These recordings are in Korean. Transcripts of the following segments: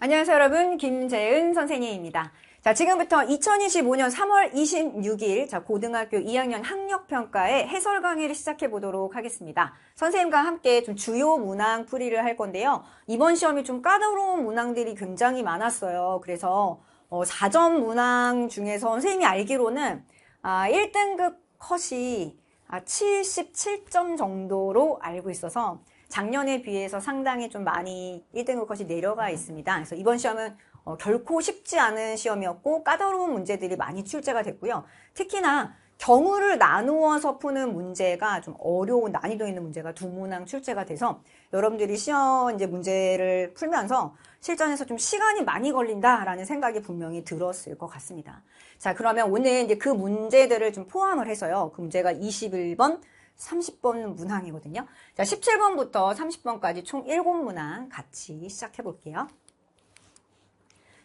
안녕하세요 여러분, 김재은 선생님입니다. 자, 지금부터 2025년 3월 26일 고등학교 2학년 학력평가의 해설 강의를 시작해 보도록 하겠습니다. 선생님과 함께 좀 주요 문항 풀이를 할 건데요. 이번 시험이 좀 까다로운 문항들이 굉장히 많았어요. 그래서 4점 문항 중에서 선생님이 알기로는 1등급 컷이 77점 정도로 알고 있어서 작년에 비해서 상당히 좀 많이 1등급 컷이 내려가 있습니다. 그래서 이번 시험은 결코 쉽지 않은 시험이었고 까다로운 문제들이 많이 출제가 됐고요. 특히나 경우를 나누어서 푸는 문제가 좀 어려운 난이도 있는 문제가 두 문항 출제가 돼서 여러분들이 시험 이제 문제를 풀면서 실전에서 좀 시간이 많이 걸린다라는 생각이 분명히 들었을 것 같습니다. 자, 그러면 오늘 이제 그 문제들을 좀 포함을 해서요. 그 문제가 21번, 30번 문항이거든요. 자, 17번부터 30번까지 총 7문항 같이 시작해 볼게요.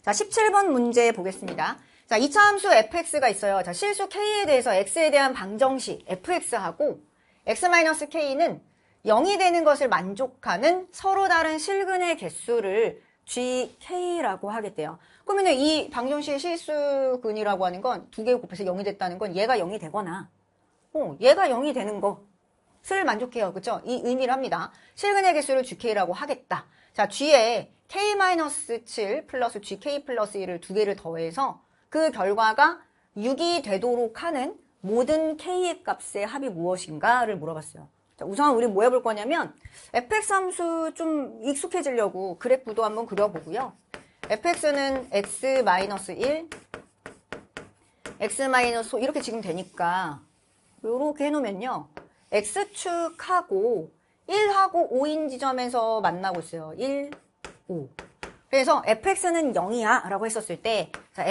자, 17번 문제 보겠습니다. 자, 이차함수 fx가 있어요. 자, 실수 k에 대해서 x에 대한 방정식 fx하고 x-k는 0이 되는 것을 만족하는 서로 다른 실근의 개수를 gk라고 하겠대요. 그러면 이 방정식의 실수근이라고 하는 건 두 개 곱해서 0이 됐다는 건 얘가 0이 되거나 얘가 0이 되는 것을 만족해요. 그쵸? 이 의미를 합니다. 실근의 개수를 gk라고 하겠다. 자, g에 k-7 플러스 gk 플러스 1을 두 개를 더해서 그 결과가 6이 되도록 하는 모든 k의 값의 합이 무엇인가를 물어봤어요. 자, 우선 우리 뭐 해볼 거냐면 fx 함수 좀 익숙해지려고 그래프도 한번 그려보고요. fx는 x-1, x-5 이렇게 지금 되니까 요렇게 해놓으면요. x축하고 1하고 5인 지점에서 만나고 있어요. 1, 5. 그래서 fx는 0이야 라고 했었을 때 자,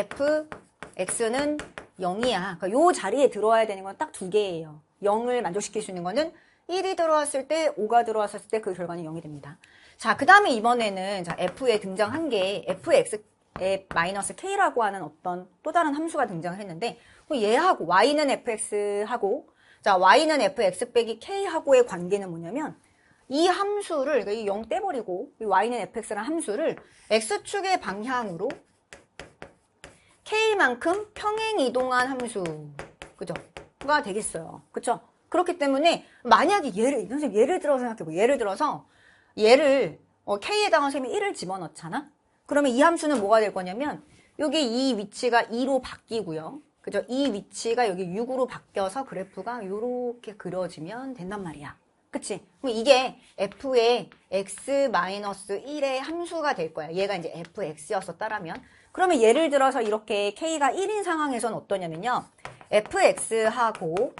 fx는 0이야. 그러니까 요 자리에 들어와야 되는 건 딱 두 개예요. 0을 만족시킬 수 있는 거는 1이 들어왔을 때 5가 들어왔을 때 그 결과는 0이 됩니다. 자, 그 다음에 이번에는 자, f에 등장한 게 fx의 마이너스 k라고 하는 어떤 또 다른 함수가 등장을 했는데 얘하고 y는 fx하고 자 y는 fx 빼기 k하고의 관계는 뭐냐면 이 함수를 그러니까 이 0 떼버리고 이 y는 fx라는 함수를 x축의 방향으로 k만큼 평행 이동한 함수 그죠? 가 되겠어요. 그쵸? 그렇기 때문에 만약에 선생님 예를 들어서 생각해보고 예를 들어서 얘를 k에다가 선생님이 1을 집어넣잖아? 그러면 이 함수는 뭐가 될 거냐면 여기 이 위치가 2로 바뀌고요. 그죠? 이 위치가 여기 6으로 바뀌어서 그래프가 이렇게 그려지면 된단 말이야. 그치? 그럼 이게 f의 x-1의 함수가 될 거야. 얘가 이제 fx였었다라면. 그러면 예를 들어서 이렇게 k가 1인 상황에서는 어떠냐면요. fx하고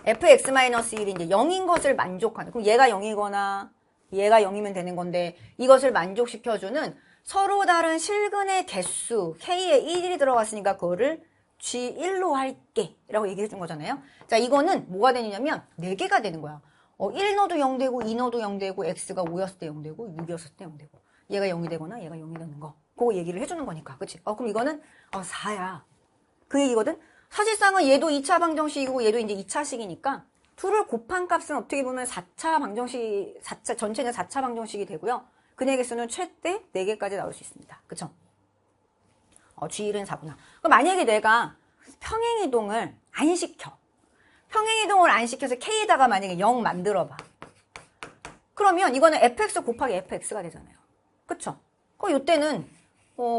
fx-1이 이제 0인 것을 만족하는. 그럼 얘가 0이거나 얘가 0이면 되는 건데 이것을 만족시켜주는 서로 다른 실근의 개수 k에 1이 들어갔으니까 그거를 g1로 할게 라고 얘기해 준 거잖아요. 자, 이거는 뭐가 되냐면 4개가 되는 거야. 1 넣어도 0 되고 2 넣어도 0 되고 x가 5였을 때 0 되고 6이었을 때 0 되고 얘가 0이 되거나 얘가 0이 되는 거 그거 얘기를 해주는 거니까. 그치? 그럼 이거는 4야. 그 얘기거든. 사실상은 얘도 2차 방정식이고 얘도 이제 2차식이니까 둘을 곱한 값은 어떻게 보면 4차 방정식, 전체는 4차 방정식이 되고요. 근의 개수는 최대 4개까지 나올 수 있습니다. 그쵸? G1은 4구나. 그럼 만약에 내가 평행이동을 안 시켜. 평행이동을 안 시켜서 K에다가 만약에 0 만들어봐. 그러면 이거는 fx 곱하기 fx가 되잖아요. 그쵸? 이때는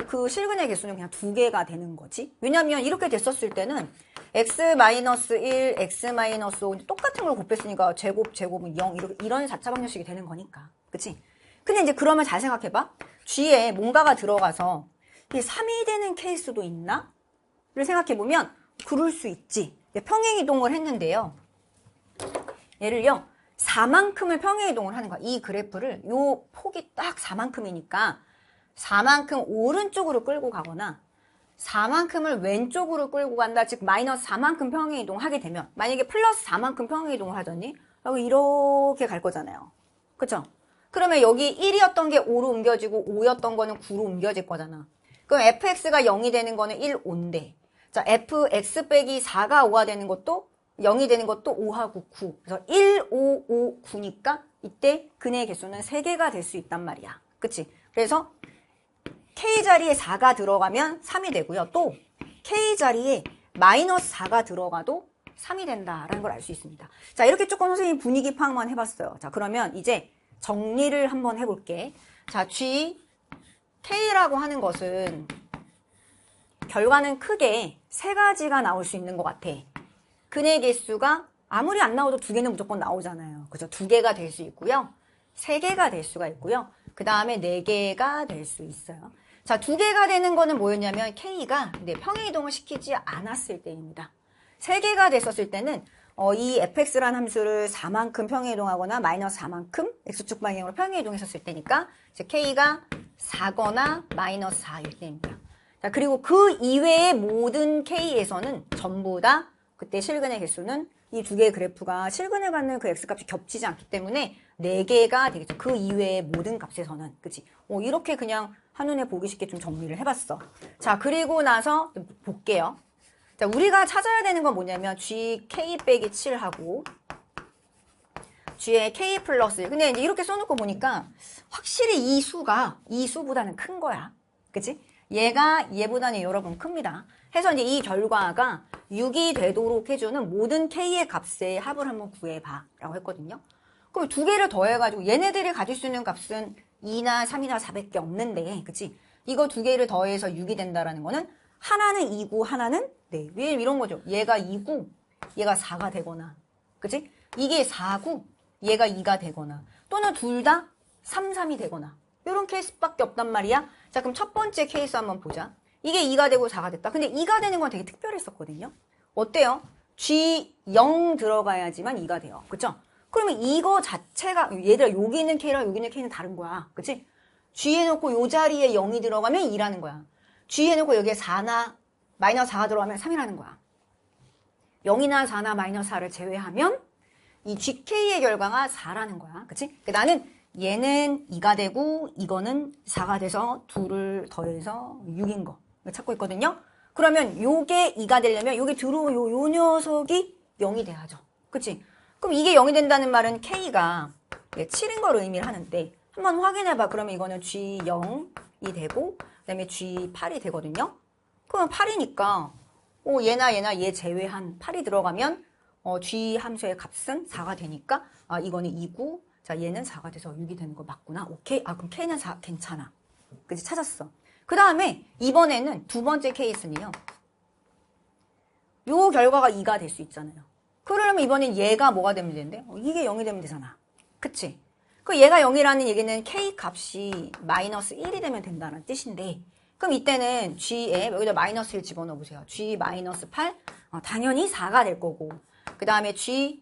그 실근의 개수는 그냥 2개가 되는 거지. 왜냐면 이렇게 됐었을 때는 x-1, x-5 똑같은 걸 곱했으니까 제곱은 0 이런 4차 방정식이 되는 거니까. 그치? 근데 이제 그러면 잘 생각해봐. G에 뭔가가 들어가서 이게 3이 되는 케이스도 있나? 를 생각해보면 그럴 수 있지. 평행이동을 했는데요. 얘를요. 4만큼을 평행이동을 하는 거야. 이 그래프를 요 폭이 딱 4만큼이니까 4만큼 오른쪽으로 끌고 가거나 4만큼을 왼쪽으로 끌고 간다. 즉 마이너스 4만큼 평행이동을 하게 되면 만약에 플러스 4만큼 평행이동을 하더니 이렇게 갈 거잖아요. 그쵸? 그러면 여기 1이었던 게 5로 옮겨지고 5였던 거는 9로 옮겨질 거잖아. 그럼 fx가 0이 되는 거는 1, 5인데 자 fx 빼기 4가 5가 되는 것도 0이 되는 것도 5하고 9. 그래서 1, 5, 9니까 이때 근의 개수는 3개가 될 수 있단 말이야. 그치? 그래서 K 자리에 4가 들어가면 3이 되고요. 또 K 자리에 마이너스 4가 들어가도 3이 된다라는 걸 알 수 있습니다. 자, 이렇게 조금 선생님 분위기 파악만 해봤어요. 자, 그러면 이제 정리를 한번 해볼게. 자, G, K라고 하는 것은 결과는 크게 세 가지가 나올 수 있는 것 같아. 근의 개수가 아무리 안 나와도 두 개는 무조건 나오잖아요. 그죠? 두 개가 될 수 있고요. 세 개가 될 수가 있고요. 그 다음에 네 개가 될 수 있어요. 자, 두 개가 되는 거는 뭐였냐면 K가 평행이동을 시키지 않았을 때입니다. 세 개가 됐었을 때는 이 fx라는 함수를 4만큼 평행이동하거나 마이너스 4만큼 x축 방향으로 평행이동했었을 때니까 이제 K가 4거나 마이너스 4일 때입니다. 자, 그리고 그 이외의 모든 K에서는 전부 다 그때 실근의 개수는 이 두 개의 그래프가 실근을 갖는 그 x값이 겹치지 않기 때문에 4개가 되겠죠. 그 이외의 모든 값에서는. 그치? 이렇게 그냥 한눈에 보기 쉽게 좀 정리를 해봤어. 자, 그리고 나서 볼게요. 자, 우리가 찾아야 되는 건 뭐냐면 gk 빼기 7하고 g의 k 플러스 1. 근데 이제 이렇게 써놓고 보니까 확실히 이 수가 이 수보다는 큰 거야. 그치? 얘가 얘보다는 여러분 큽니다. 해서 이제 이 결과가 6이 되도록 해주는 모든 k의 값의 합을 한번 구해봐 라고 했거든요. 그럼 두 개를 더해가지고 얘네들이 가질 수 있는 값은 2나 3이나 4밖에 없는데, 그치? 이거 두 개를 더해서 6이 된다라는 거는 하나는 2고 하나는 네. 왜 이런 거죠? 얘가 2고 얘가 4가 되거나, 그치? 이게 4고 얘가 2가 되거나 또는 둘 다 3, 3이 되거나 이런 케이스밖에 없단 말이야. 자, 그럼 첫 번째 케이스 한번 보자. 이게 2가 되고 4가 됐다. 근데 2가 되는 건 되게 특별했었거든요. 어때요? G 0 들어가야지만 2가 돼요. 그쵸? 그러면 이거 자체가 얘들아 여기 있는 K랑 여기 있는 K는 다른 거야. 그치? G 해놓고 요 자리에 0이 들어가면 2라는 거야. G 해놓고 여기에 4나 마이너스 4가 들어가면 3이라는 거야. 0이나 4나 마이너스 4를 제외하면 이 GK의 결과가 4라는 거야. 그치? 그러니까 나는 얘는 2가 되고 이거는 4가 돼서 둘을 더해서 6인 거 찾고 있거든요. 그러면 요게 2가 되려면 요게 들어온 요 녀석이 0이 돼야죠. 그치? 그럼 이게 0이 된다는 말은 K가 7인 걸 의미를 하는데 한번 확인해봐. 그러면 이거는 G0이 되고 그 다음에 G8이 되거든요. 그러면 8이니까 얘나 얘 제외한 8이 들어가면 G 함수의 값은 4가 되니까 이거는 2고 자 얘는 4가 돼서 6이 되는 거 맞구나. 오케이. 그럼 K는 4 괜찮아. 그치? 찾았어. 그 다음에 이번에는 두 번째 케이스는요. 요 결과가 2가 될 수 있잖아요. 그러면 이번엔 얘가 뭐가 되면 되는데? 이게 0이 되면 되잖아. 그치? 그 얘가 0이라는 얘기는 K 값이 마이너스 1이 되면 된다는 뜻인데 그럼 이때는 G에 여기다 마이너스 1 집어넣어 보세요. G 마이너스 8 당연히 4가 될 거고 그 다음에 G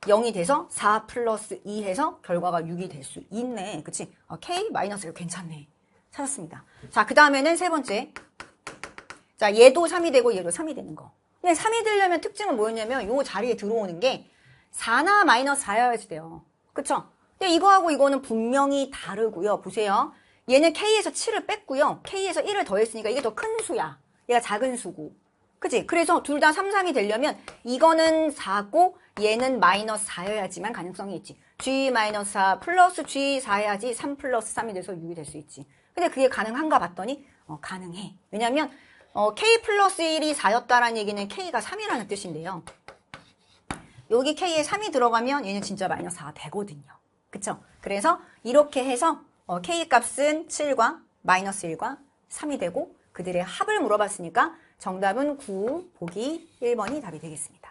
0이 돼서 4 플러스 2 해서 결과가 6이 될 수 있네. 그치? K 마이너스 1 괜찮네. 찾았습니다. 자, 그 다음에는 세 번째. 자, 얘도 3이 되고 얘도 3이 되는 거. 근데 3이 되려면 특징은 뭐였냐면 요 자리에 들어오는 게 4나 마이너스 4여야지 돼요. 그쵸? 근데 이거하고 이거는 분명히 다르고요. 보세요. 얘는 K에서 7을 뺐고요. K에서 1을 더했으니까 이게 더 큰 수야. 얘가 작은 수고. 그치? 그래서 둘 다 3, 3이 되려면 이거는 4고 얘는 마이너스 4여야지만 가능성이 있지. G-4 플러스 G4 해야지 3 플러스 3이 돼서 6이 될 수 있지. 근데 그게 가능한가 봤더니 가능해. 왜냐면 K 플러스 1이 4였다라는 얘기는 K가 3이라는 뜻인데요. 여기 K에 3이 들어가면 얘는 진짜 마이너스 4가 되거든요. 그쵸? 그래서 이렇게 해서 K 값은 7과 마이너스 1과 3이 되고 그들의 합을 물어봤으니까 정답은 9, 보기 1번이 답이 되겠습니다.